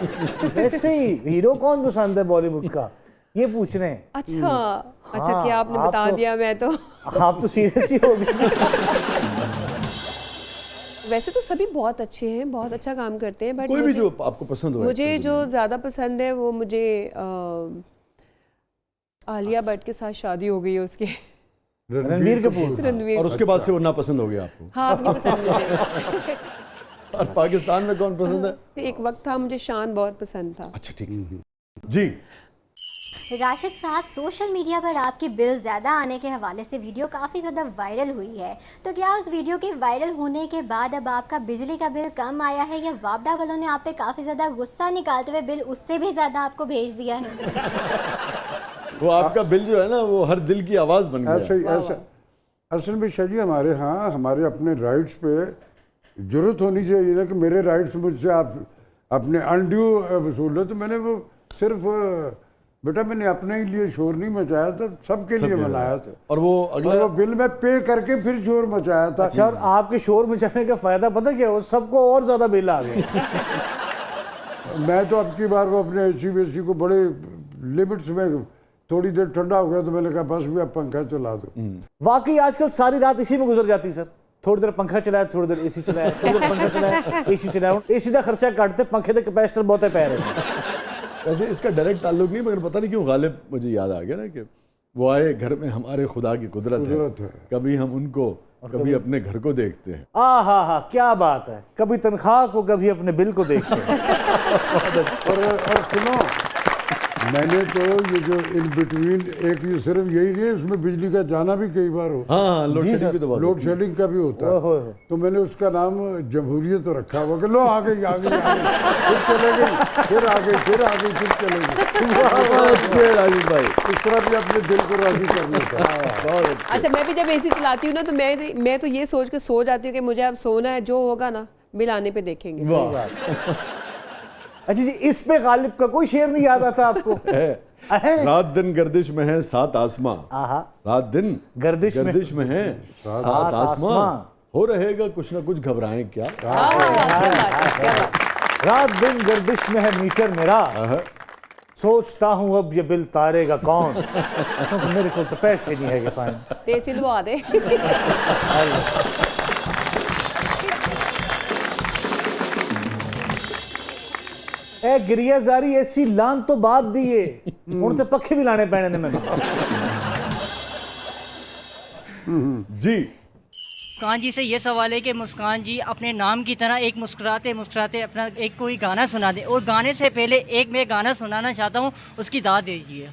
वैसे ही हीरो कौन पसंद है बॉलीवुड का, ये पूछ रहे हैं। अच्छा अच्छा, हाँ, क्या आपने आप बता तो- दिया, मैं तो आप तो सीरियस ही हो गए। वैसे तो सभी बहुत अच्छे हैं, बहुत अच्छा काम करते हैं, बट कोई भी जो आपको पसंद हो। मुझे जो ज़्यादा पसंद है वो मुझे आलिया भट्ट के साथ शादी हो गई है उसके, रणबीर कपूर। रणवीर। और उसके बाद से वो ना पसंद हो गया आपको? हाँ, अपनी पसंद मुझे। और पाकिस्तान में कौन पसंद है? तो एक वक्त था मुझे शान बहुत पसंद था। अच्छा, ठीक है जी। राशिद साहब, सोशल मीडिया पर आपके बिल ज़्यादा आने के हवाले से वीडियो काफ़ी ज़्यादा वायरल हुई है, तो क्या उस वीडियो के वायरल होने के बाद अब आपका बिजली का बिल कम आया है, या वापडा वालों ने आप पे काफ़ी ज़्यादा गुस्सा निकालते हुए बिल उससे भी ज़्यादा आपको भेज दिया है? वो आपका बिल जो है ना, वो हर दिल की आवाज़ बन गया। ऐसे ही ऐसा असल में शायद हमारे यहाँ हमारे अपने राइट्स पे जरूरत होनी चाहिए ना कि मेरे राइट्स मुझसे आप अपने अनड्यू वसूल लो। तो मैंने वो सिर्फ बेटा मैंने अपने ही लिए शोर नहीं मचाया था, सबके लिए मनाया था। और वो अगला वो बिल में पे करके फिर शोर मचाया था। अच्छा, और आपके शोर मचाने का फायदा पता क्या हो, सबको और ज्यादा बिल आ गए। मैं तो अब की बार वो अपने एसी वेसी को बड़े लिमिट्स में, थोड़ी देर ठंडा हो गया तो मैंने कहा बस भी अब पंखा चला दो। वाकई आजकल सारी रात इसी में गुजर जाती सर, थोड़ी देर पंखा चलाया, थोड़ी देर एसी चलाया, थोड़ी देर पंखा चलाया, एसी चलाया। एसी का खर्चा काटते, पंखे के कैपेसिटर बहुत पै रहे। वैसे इसका डायरेक्ट ताल्लुक नहीं, मगर पता नहीं क्यों गालिब मुझे याद आ गया ना कि वो आए घर में हमारे खुदा की कुदरत है, कभी हम उनको कभी अपने घर को देखते हैं। हा, क्या बात है, कभी तनख्वाह को कभी अपने बिल को देखते हैं। और सुनो, मैंने तो ये जो इन बिटवीन एक ये सिर्फ यही नहीं है, उसमें बिजली का जाना भी कई बार हो। हाँ, लोड शेडिंग भी तो बहुत लोड शेडिंग का भी होता है। तो मैंने उसका नाम जमहूरियत तो रखा हुआ कि लो आ गई फिर चले गई, फिर आ गई, फिर आ गई, फिर चले गई। अच्छे राजीव भाई, इस तरह भी अपने दिल को राजी कर लेता है। बहुत अच्छे। अच्छा, मैं भी जब एसी चलाती हूँ ना तो मैं तो ये सोच के सो जाती हूँ कि मुझे अब सोना है, जो होगा ना बिल आने पे देखेंगे। वाह। अच्छा जी, इस पे गालिब का कोई शेर नहीं याद आता आपको? रात दिन गर्दिश में है सात आसमां, रात दिन गर्दिश में है सात आसमां, हो रहेगा कुछ ना कुछ, घबराएं क्या। क्या बात है, क्या बात। रात दिन गर्दिश में है मीटर मेरा, सोचता हूँ अब ये बिल तारेगा कौन, क्योंकि मेरे को तो पैसे नहीं है फाइन। तो एसी लगा दे। ए गिरियाजारी ऐसी लान तो बात दिए, हुण ते पखे भी लाने पैने ने मैंने। जी, मुस्कान जी से ये सवाल है कि मुस्कान जी अपने नाम की तरह एक मुस्कुराते मुस्कुराते अपना एक कोई गाना सुना दें, और गाने से पहले एक मैं गाना सुनाना चाहता हूँ, उसकी दाद दीजिए।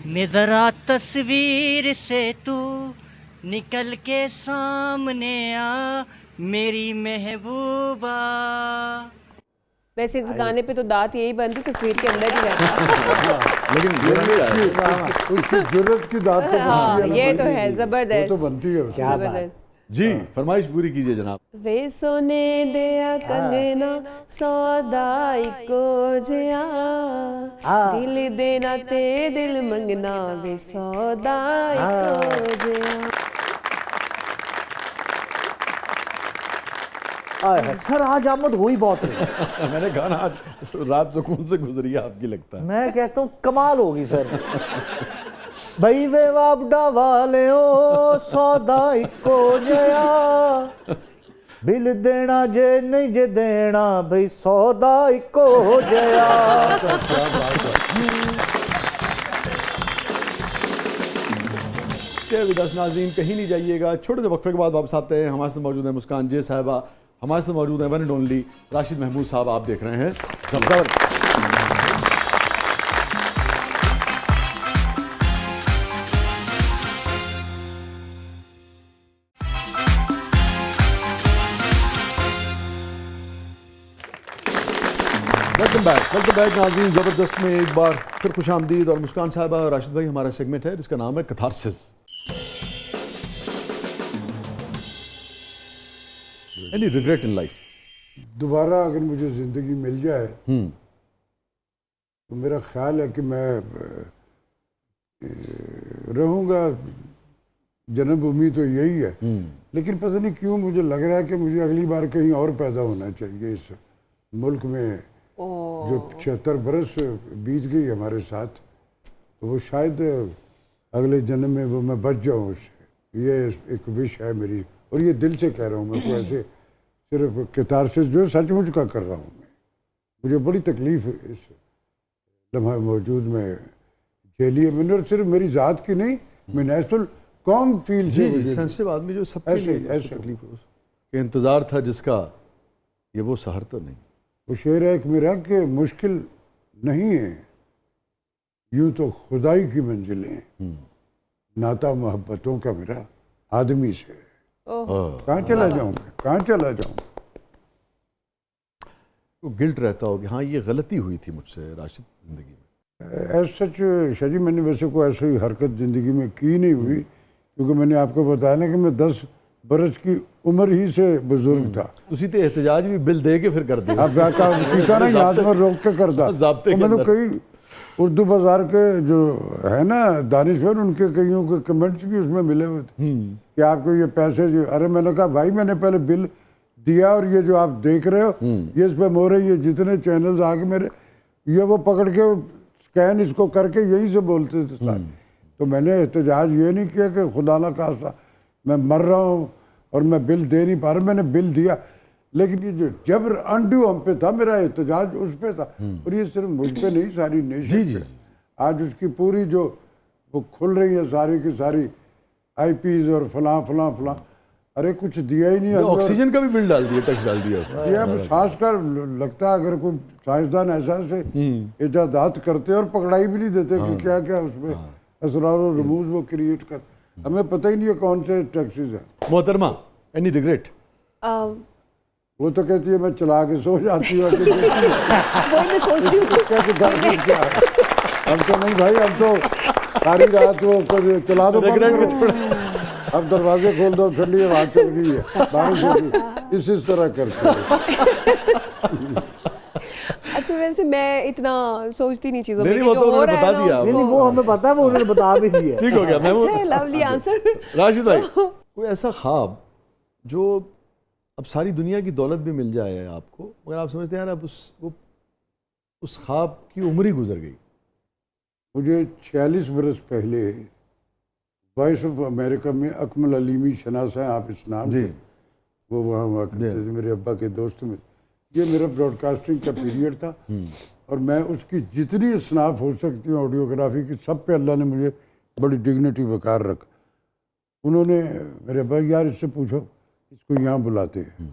मैं ज़रा तस्वीर से तू निकल के सामने आ मेरी महबूबा। वैसे इस गाने पे तो दांत यही बनती, तस्वीर के अंदर ही रहता। लेकिन ये नहीं रहा। उसकी जरूरत की दाद तो हाँ, बनती है ना, ये तो बनी है, हुई। जबरदस्त। वो तो बनती है उसकी। जबरदस्त। जी फरमाइश पूरी कीजिए जनाब। वे सोने दिया कंगना सौदा इको जिया, दिल देना ते दिल मंगना वे सौदा इको जिया। सर आज आमद हुई बहुत रही। मैंने कहा ना आज रात सुकून से गुजरी है आपकी, लगता है। मैं कहता हूँ कमाल होगी सर। भाई वे वापडा वाले ओ सौदा इको जया, बिल देना जे नहीं जे देना भाई सौदा इको जया। विदास नाज़रीन कहीं नहीं जाइएगा, छोटे से वक्फे के बाद वापस आते हैं। हमारे साथ मौजूद है मुस्कान जे साहबा, हमारे साथ मौजूद है one and only Rashid Mahmood साहब। आप देख रहे हैं ज़बरदस्त। वेलकम बैक नाज़रीन। ज़बरदस्त में एक बार फिर खुशामदीद। और मुस्कान साहबा और राशिद भाई, हमारा सेगमेंट है जिसका नाम है catharsis. Any regret in life? दोबारा अगर मुझे ज़िंदगी मिल जाए तो मेरा ख्याल है कि मैं रहूँगा, जन्मभूमि तो यही है, लेकिन पता नहीं क्यों मुझे लग रहा है कि मुझे अगली बार कहीं और पैदा होना चाहिए। इस मुल्क में जो 76 बरस बीत गई हमारे साथ, तो वो शायद अगले जन्म में वो मैं बच जाऊँ उससे। ये एक विश है मेरी, और ये दिल से कह रहा हूँ मैं, को ऐसे सिर्फ कैथारसिस जो सचमुच का कर रहा हूँ मैं। मुझे बड़ी तकलीफ इस लम्हा मौजूद में झेली है मैंने, और सिर्फ मेरी ज़ात की नहीं, मैं नेशनल कौम फील से सेंसिटिव आदमी जो सबके लिए ऐसे तकलीफ है, कि इंतज़ार था जिसका ये वो सहर तो नहीं। वो शेर है एक मेरा कि मुश्किल नहीं है यूं तो खुदाई की मंजिलें हैं, नाता मोहब्बतों का मेरा आदमी से। कहाँ चला जाऊँ मैं, कहाँ चला जाऊँ? तो गिल्ट रहता हो कि हाँ ये गलती हुई थी मुझसे राशिद ज़िंदगी में। सच शाजी मैंने वैसे कोई ऐसी हरकत ज़िंदगी में की नहीं हुई, क्योंकि मैंने आपको बताया ना कि मैं 10 बरस की उम्र ही से बुजुर्ग था। उसी ते एहतजाज भी बिल दे के फिर कर दिया। अब पीता ना याद में रोक के करता। तो मैंने कई उर्दू बाजार के जो है ना दानिश्वर, उनके कईयों के कमेंट्स भी उसमें मिले हुए थे कि आपको ये पैसे जो, अरे मैंने कहा भाई मैंने पहले बिल दिया, और ये जो आप देख रहे हो ये इस पर मोहरे, ये जितने चैनल्स आगे मेरे, ये वो पकड़ के स्कैन इसको करके यही से बोलते थे सारे। तो मैंने एहतजाज ये नहीं किया कि खुदा ना खास्ता मैं मर रहा हूँ और मैं बिल दे नहीं पा रहा, मैंने बिल दिया, लेकिन ये जो जबर अनड्यू हम पे था, मेरा एहतजाज उस पे था। और ये सिर्फ मुझ पे नहीं, सारी नेशन पे। आज उसकी पूरी जो वो खुल रही है सारी की सारी आईपीज और फलां फलां फलां, अरे कुछ दिया ही नहीं। ऑक्सीजन का भी बिल डाल दिया, टैक्स डाल दिया उसने। ये अब सांस का लगता है, अगर कोई साइंसदान ऐसा से इजादात करते और पकड़ाई भी नहीं देते कि क्या क्या उसमें असरार और रमूज वो क्रिएट कर, हमें पता ही नहीं है कौन से टैक्सीज हैं। मोहतरमा एनी रिग्रेट? वो तो कहती है मैं चला के सो जाती हूँ। वही मैं सोच रही हूँ। अब तो नहीं भाई, अब तो सारी रात वो चला दो, अब दरवाजे खोल दो, ठंडी हवा चल गई है, बारिश होगी, इस तरह करते। अच्छा वैसे मैं इतना सोचती नहीं चीजों में, वो तो उन्होंने बता दिया। नहीं वो हमें पता है, वो उन्होंने बता भी दिया। ठीक हो गया। मैं अच्छा लवली आंसर। राशिद भाई, कोई ऐसा ख्वाब जो अब सारी दुनिया की दौलत भी मिल जाए आपको, मगर आप समझते हैं यार अब उस ख्वाब की उम्र ही गुजर गई? मुझे 46 बरस पहले वॉइस ऑफ अमेरिका में अकमल अलीमी शनास हैं आप इस नाम से, वो वहाँ हुआ करते थे, मेरे अब्बा के दोस्त में। ये मेरा ब्रॉडकास्टिंग का पीरियड था, और मैं उसकी जितनी स्नाफ हो सकती हूँ ऑडियोग्राफी की, सब पे अल्लाह ने मुझे बड़ी डिग्निटी वकार रखा। उन्होंने मेरे अब्बा यार इससे पूछो इसको यहाँ बुलाते हैं।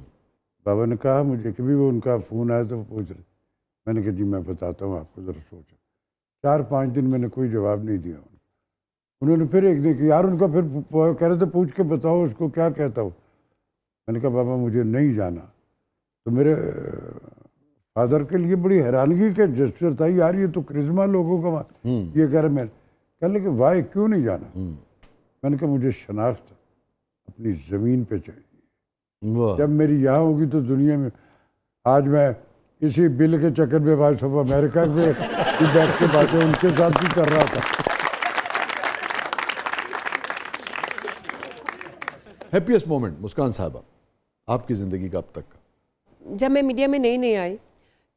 बाबा ने कहा मुझे कि भी वो उनका फ़ोन आया तो वो पूछ रहे। मैंने कहा जी मैं बताता हूँ आपको, ज़रा सोचो। 4-5 दिन मैंने कोई जवाब नहीं दिया उनको। उन्होंने फिर एक दिन यार उनका फिर कह रहे थे पूछ के बताओ उसको क्या कहता हो। मैंने कहा बाबा मुझे नहीं जाना। तो मेरे फादर के लिए बड़ी हैरानगी के जेस्चर था, यार ये तो करिश्मा लोगों का ये कह रहे। मैं कहने कि वाई क्यों नहीं जाना। मैंने कहा मुझे शनाख्त अपनी ज़मीन पे चाहिए, जब मेरी यहाँ होगी तो दुनिया में। आज मैं इसी बिल के चक्कर में वॉइस ऑफ अमेरिका में बैठ के बातें उनके साथ भी कर रहा था। हैप्पीएस्ट मोमेंट मुस्कान साहबा आपकी ज़िंदगी का अब तक का? जब मैं मीडिया में नई आई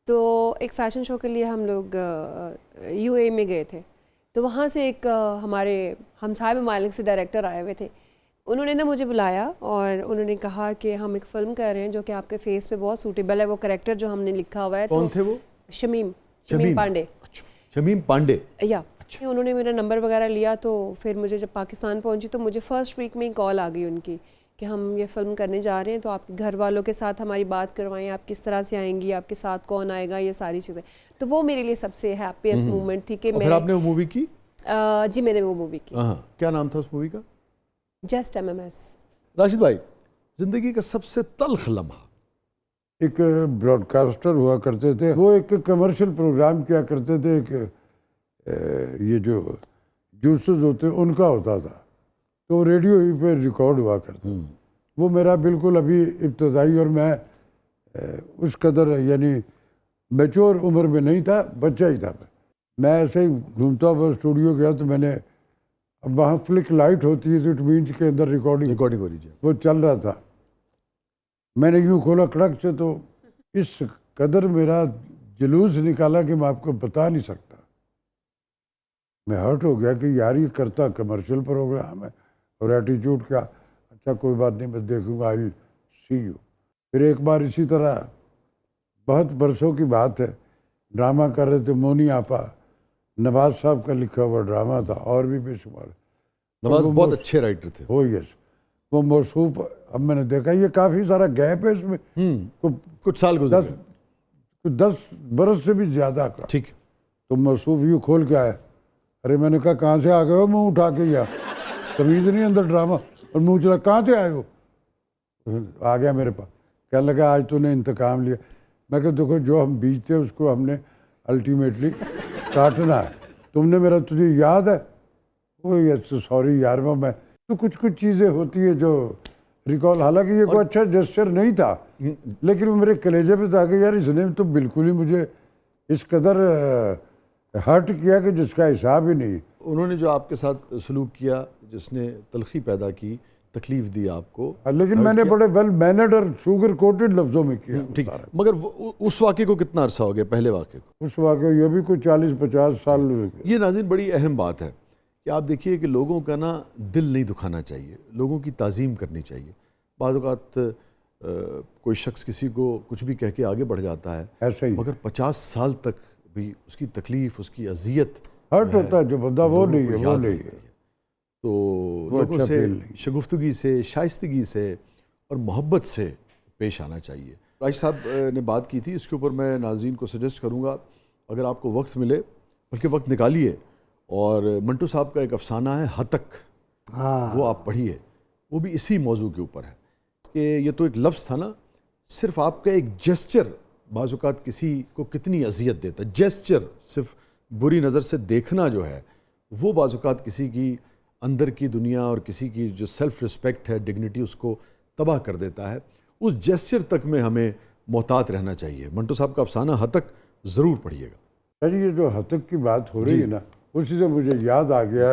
तो एक फ़ैशन शो के लिए हम लोग यूएई में गए थे। तो वहाँ से एक हमारे हमसाये ममालिक से डायरेक्टर आए हुए थे। उन्होंने ना मुझे बुलाया और उन्होंने कहा कि हम एक फ़िल्म कर रहे हैं जो कि आपके फेस पे बहुत सूटेबल है। वो कैरेक्टर जो हमने लिखा हुआ है। कौन थे वो? शमीम पांडे। अच्छा, शमीम पांडे। या उन्होंने मेरा नंबर वगैरह लिया। तो फिर मुझे जब पाकिस्तान पहुंची तो मुझे फर्स्ट वीक में ही कॉल आ गई उनकी कि हम ये फ़िल्म करने जा रहे हैं, तो आपके घर वालों के साथ हमारी बात करवाएं, आप किस तरह से आएंगी, आपके साथ कौन आएगा, ये सारी चीज़ें। तो वो मेरे लिए सबसे हैप्पीएस्ट मोमेंट थी कि फिर आपने वो मूवी की? जी मैंने वो मूवी की। क्या नाम था उस मूवी का? Just MMS। राशिद भाई, ज़िंदगी का सबसे तल्ख लम्हा? एक ब्रॉडकास्टर हुआ करते थे, वो एक कमर्शियल प्रोग्राम किया करते थे। एक ये जो जूसेस होते उनका होता था, तो रेडियो ही पे रिकॉर्ड हुआ करता। वो मेरा बिल्कुल अभी इब्तदाई, और मैं उस कदर यानी मैच्योर उम्र में नहीं था, बच्चा ही था। मैं ऐसे ही घूमता हुआ स्टूडियो गया तो मैंने, अब वहाँ फ्लिक लाइट होती है तो इट मीन्स के अंदर रिकॉर्डिंग हो रही है, वो चल रहा था। मैंने यूँ खोला कड़क से, तो इस कदर मेरा जुलूस निकाला कि मैं आपको बता नहीं सकता। मैं हर्ट हो गया कि यार ये करता कमर्शियल प्रोग्राम है और एटीट्यूड क्या। अच्छा कोई बात नहीं, मैं देखूंगा, आई सी यू। फिर एक बार इसी तरह, बहुत बरसों की बात है, ड्रामा कर रहे थे मोनी आपा, नवाज साहब का लिखा हुआ ड्रामा था, और भी बेशुमार। नवाज बहुत अच्छे राइटर थे। हो यस, वो मौसूफ। अब मैंने देखा ये काफ़ी सारा गैप है इसमें, कुछ साल गुजरे, 10 बरस से भी ज़्यादा का। ठीक। तो मौसूफ यूँ खोल के आया। अरे मैंने कहा कहाँ से आ गए हो, मुँह उठा के या तमीज़ नहीं अंदर ड्रामा, और मुँह चला कहाँ से आए हो। आ गया मेरे पास, कहने लगा आज तूने इंतकाम लिया। मैं कहा देखो जो हम बीजते उसको हमने अल्टीमेटली काटना है। तुमने मेरा, तुझे याद है वो, यस सॉरी यार वो मैं, तो कुछ चीज़ें होती है जो रिकॉल, हालांकि ये कोई अच्छा जेस्चर नहीं था, लेकिन वो मेरे कलेजे पे था कि यार इसने तो बिल्कुल ही मुझे इस कदर हर्ट किया कि जिसका हिसाब ही नहीं। उन्होंने जो आपके साथ सलूक किया, जिसने तलखी पैदा की, तकलीफ दी आपको, लेकिन मैंने बड़े वेल मैनर्ड और शुगर कोटेड लफ्ज़ों में किया। ठीक। मगर उस वाक़े को कितना अरसा हो गया, पहले वाक़े को? उस वाक़े ये भी कोई 40-50 साल। ये नाज़रीन बड़ी अहम बात है कि आप देखिए कि लोगों का ना दिल नहीं दुखाना चाहिए, लोगों की ताज़ीम करनी चाहिए। बाज़ औक़ात कोई शख्स किसी को कुछ भी कह के आगे बढ़ जाता है, ऐसा ही, मगर 50 साल तक भी उसकी तकलीफ़, उसकी अजियत हर्ट होता है जो बंदा, वो नहीं है, वो नहीं है। तो लोगों से शगुफ्तगी से, शाइस्तगी से और मोहब्बत से पेश आना चाहिए। राशिद साहब ने बात की थी, इसके ऊपर मैं नाज़रीन को सजेस्ट करूँगा, अगर आपको वक्त मिले, बल्कि वक्त निकालिए, और मंटू साहब का एक अफसाना है हतक, वो आप पढ़िए। वो भी इसी मौजू के ऊपर है कि ये तो एक लफ्ज़ था ना, सिर्फ आपका एक जेस्चर बाज़ औक़ात किसी को कितनी अजियत देता है। जेस्चर, सिर्फ बुरी नज़र से देखना जो है, वो बाज़ औक़ात किसी की अंदर की दुनिया और किसी की जो सेल्फ़ रिस्पेक्ट है, डिग्निटी, उसको तबाह कर देता है। उस जेस्चर तक में हमें मोहतात रहना चाहिए। मंटू साहब का अफसाना हतक ज़रूर पढ़िएगा। अरे ये जो हतक की बात हो रही है ना, उसी से मुझे याद आ गया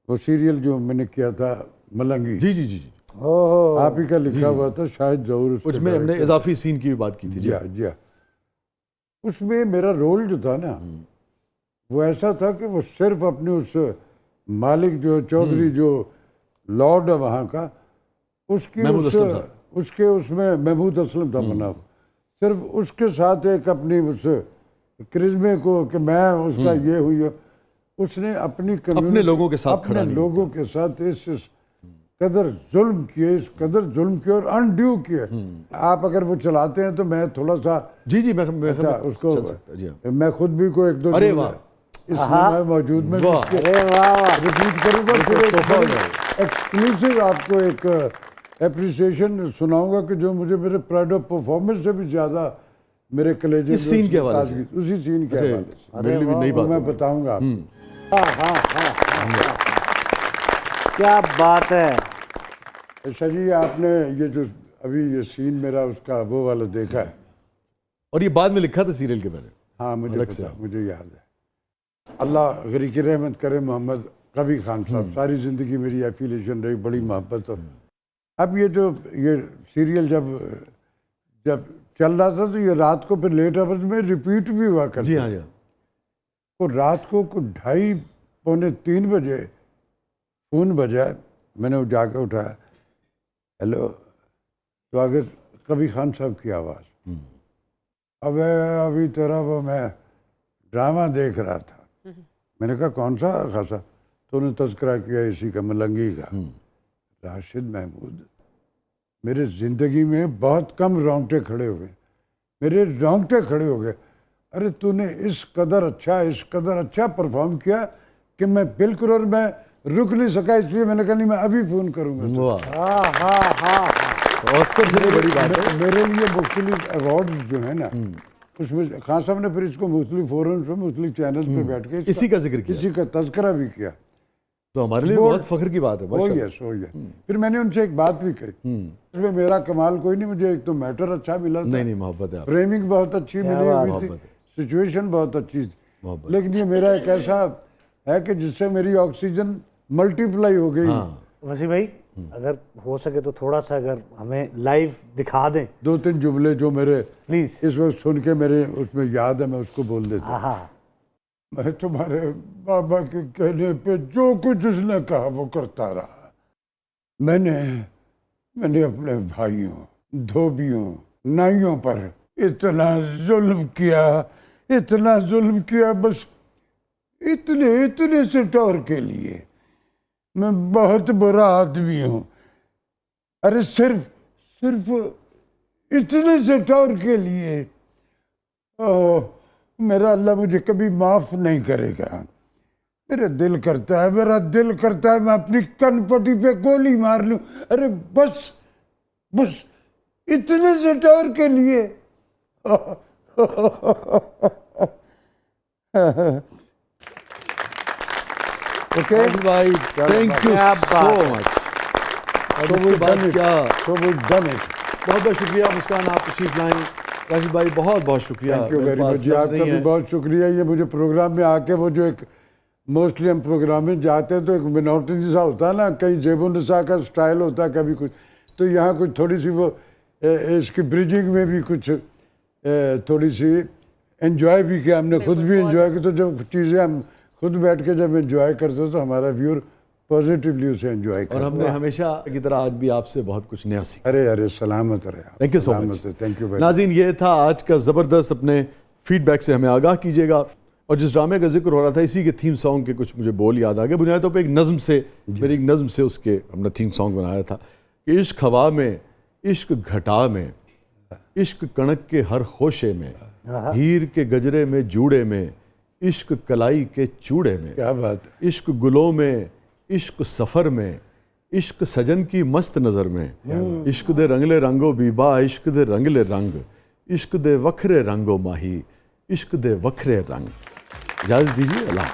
वो सीरियल जो मैंने किया था मलंगी। जी जी जी जी, आप ही का लिखा हुआ था, शायद जरूर उसमें हमने इजाफी सीन की भी बात की थी। जी जी। उसमें मेरा रोल जो था ना, वो ऐसा था कि वो सिर्फ अपने उस मालिक जो चौधरी जो लॉर्ड है वहाँ का, उसकी उसके उसमें महमूद असलम था बना, सिर्फ उसके साथ एक अपनी उस करिश्मे को कि मैं उसका ये हुई, उसने अपने लोगों के साथ अपने लोगों के साथ इस कदर जुल्म किए, इस कदर जुल्म किए और अनड्यू किए। आप अगर वो चलाते हैं तो मैं थोड़ा सा जी मैं उसको मैं खुद भी को एक दो, अरे वाह इस सिनेमा में मौजूद। मैं अरे वाह, रिपीट करूँगा फिर एक्सक्लूसिव आपको एक एप्रिसिएशन सुनाऊंगा कि जो मुझे मेरे प्राइड ऑफ परफॉर्मेंस से भी ज़्यादा मेरे कलेजे इस सीन के हवाले से, उसी सीन के हवाले से मेरे लिए भी नई बात मैं होगी। बताऊंगा आपको। क्या बात है। अच्छा जी, आपने ये जो अभी ये सीन मेरा उसका वो वाला देखा है? और ये बाद में लिखा था सीरियल के पहले? हाँ मुझे अलग से। पता, मुझे याद है। अल्लाह गरीक रहमत करे मोहम्मद कभी खान साहब, सारी ज़िंदगी मेरी एफिलिएशन रही, बड़ी मोहब्बत। और अब ये जो ये सीरियल जब चल रहा था तो ये रात को फिर लेट आवर्स में रिपीट भी हुआ करता। जी हाँ, जी हाँ। तो रात को 2:30 पौने 3 बजे फ़ोन बजा, मैंने वो जाके उठाया, हेलो, तो आगे कभी खान साहब की आवाज़, अब अभी तेरा वो मैं ड्रामा देख रहा था। मैंने कहा कौन सा खासा? तो उन्होंने तस्करा किया इसी का, मलंगी का। राशिद महमूद, मेरे ज़िंदगी में बहुत कम रोंगटे खड़े हुए, मेरे रोंगटे खड़े हो गए। अरे तूने इस कदर अच्छा परफॉर्म किया कि मैं बिल्कुल, और मैं रुक नहीं सका, इसलिए मैंने कहा नहीं मैं अभी फ़ोन करूँगा। ऑस्कर से बड़ी बात है। मेरे लिए मुख्तलिफ अवार्ड जो है ना, उसमें खान साहब ने फिर इसको मुख्तलिफ फोरम पे, मुख्तलिफ चैनल पे बैठ के इसी का जिक्र किया, इसी का तस्करा भी किया। तो हमारे लिए बहुत फख्र की बात है। हो गया। फिर मैंने उनसे एक बात भी कही, इसमें मेरा कमाल कोई नहीं, मुझे एक तो मैटर अच्छा मिला था, नहीं मोहब्बत है, फ्रेमिंग बहुत अच्छी मिली हुई थी, सिचुएशन बहुत अच्छी थी, लेकिन ये मेरा एक ऐसा है कि जिससे मेरी ऑक्सीजन मल्टीप्लाई हो गई। वसीम भाई, अगर हो सके तो थोड़ा सा अगर हमें लाइव दिखा दें 2-3 जुमले जो मेरे प्लीज इस वक्त सुन के मेरे उसमें याद है, मैं उसको बोल देता हूँ। मैं तुम्हारे बाबा के कहने पे जो कुछ उसने कहा वो करता रहा। मैंने अपने भाइयों, धोबियों, नाइयों पर इतना जुल्म किया, बस इतने से टौर के लिए। मैं बहुत बुरा आदमी हूँ। अरे सिर्फ इतने से टौर के लिए मेरा अल्लाह मुझे कभी माफ नहीं करेगा। मेरा दिल करता है मैं अपनी कनपटी पे गोली मार लूं। अरे बस इतने से टौर के लिए। ओके भाई, थैंक यू सो मच। और उसके बाद क्या, बहुत बहुत शुक्रिया मुस्कान, आप तशरीफ लाएं। राशिद भाई बहुत बहुत शुक्रिया। थैंक यू वेरी मच, आपका भी बहुत शुक्रिया। ये मुझे प्रोग्राम में आके, वो जो एक मोस्टली हम प्रोग्राम में जाते हैं तो एक मिनोरिटी जैसा होता है ना, कहीं जेबुनिसा का स्टाइल होता है, कभी कुछ, तो यहाँ कुछ थोड़ी सी वो इसकी ब्रिजिंग में भी कुछ थोड़ी सी एंजॉय भी किया हमने, खुद भी एंजॉय किया। तो जब चीज़ें हम खुद बैठ के जब एंजॉय करते हो तो हमारा व्यूअर पॉजिटिवली उसे एंजॉय करता है। और हमने हमेशा की तरह आज भी आपसे बहुत कुछ नया सीखा। अरे सलामत रहे। Thank you so much. Thank you. नाज़रीन, ये था आज का ज़बरदस्त। अपने फीडबैक से हमें आगाह कीजिएगा। और जिस ड्रामे का जिक्र हो रहा था, इसी के थीम सॉन्ग के कुछ मुझे बोल याद आ गए। बुनियादी तौर पर मेरी एक नज़म से उसके हमने थीम सॉन्ग बनाया था कि इश्क हवा में, इश्क घटा में, इश्क कणक के हर खोशे में, हीर के गजरे में जूड़े में, इश्क कलाई के चूड़े में। क्या बात है। इश्क गुलों में, इश्क सफ़र में, इश्क सजन की मस्त नज़र में, इश्क दे रंगले रंगो बीबा, इश्क दे रंगले रंग, इश्क दे वखरे रंगो माही, इश्क दे वखरे रंग। इजाज़त दीजिए, अल्लाह।